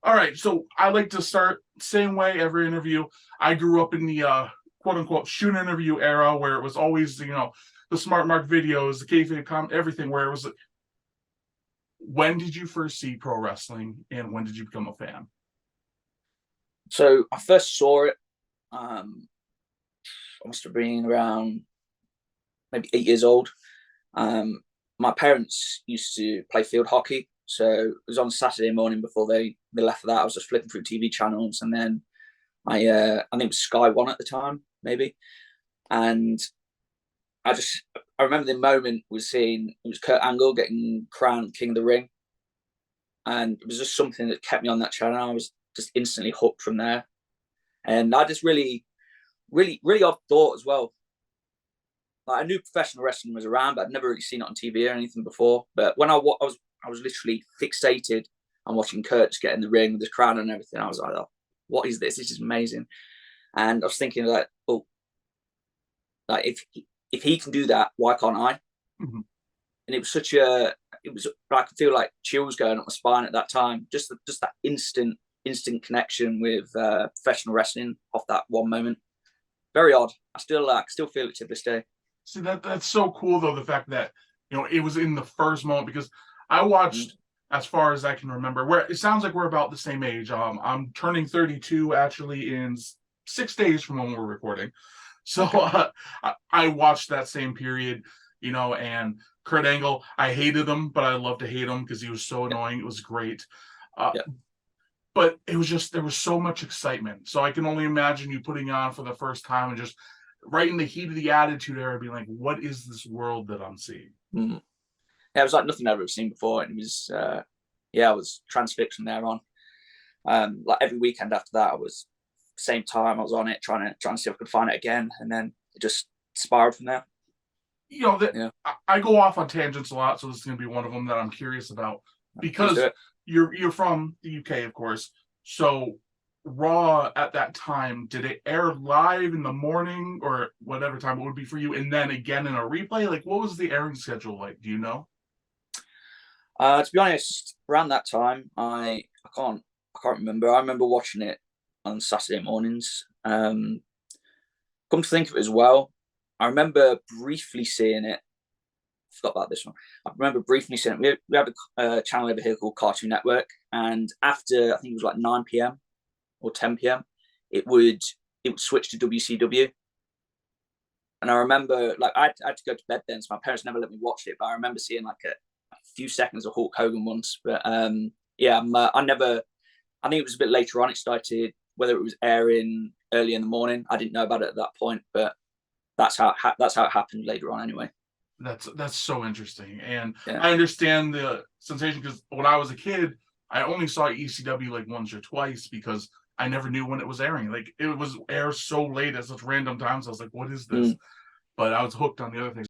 All right, so I like to start same way every interview. I grew up in the quote unquote shoot interview era where it was always, the smart mark videos, the kayfabe everything. Where it was, when did you first see pro wrestling, and when did you become a fan? So I first saw it. I must have been around maybe 8 years old. My parents used to play field hockey, so it was on Saturday morning before they left for that. I was just flipping through TV channels, and then I think it was Sky One at the time, maybe, and I remember the moment was seeing it was Kurt Angle getting crowned King of the Ring, and it was just something that kept me on that channel. I was just instantly hooked from there, and I just really odd thought as well. Like, I knew professional wrestling was around, but I'd never really seen it on TV or anything before. But when I was literally fixated on watching Kurt just get in the ring with his crown and everything. I was like, oh, what is this? This is amazing. And I was thinking like, oh, like if he can do that, why can't I? Mm-hmm. And it was I could feel like chills going up my spine at that time. Just that instant connection with professional wrestling off that one moment. Very odd. I still feel it to this day. See, that's so cool though, the fact that it was in the first moment, because I watched as far as I can remember. Where it sounds like we're about the same age. I'm turning 32 actually in 6 days from when we're recording. So I watched that same period, and Kurt Angle, I hated him, but I love to hate him because he was so annoying. It was great. But it was just, there was so much excitement. So I can only imagine you putting on for the first time and just right in the heat of the Attitude Era being like, what is this world that I'm seeing? Yeah, it was like nothing I've ever seen before. And it was, I was transfixed from there on. Like every weekend after that, I was same time I was on it, trying to see if I could find it again, and then it just spiraled from there. I go off on tangents a lot, so this is going to be one of them that I'm curious about, because you're from the UK, of course. So Raw at that time, did it air live in the morning or whatever time it would be for you, and then again in a replay? Like, what was the airing schedule like? Do you know? To be honest, around that time, I can't remember. I remember watching it on Saturday mornings. Come to think of it as well, I remember briefly seeing it. I forgot about this one. I remember briefly seeing it. We have a channel over here called Cartoon Network, and after I think it was like 9 p.m. or 10 p.m., it would switch to WCW. And I remember, like, I had to go to bed then, so my parents never let me watch it. But I remember seeing like a few seconds of Hulk Hogan once. But I think it was a bit later on it started. Whether it was airing early in the morning, I didn't know about it at that point. But that's how it happened later on, anyway. That's so interesting, and I understand the sensation, because when I was a kid, I only saw ECW like once or twice because I never knew when it was airing. Like, it was air so late at such random times. I was like, what is this? But I was hooked on the other things.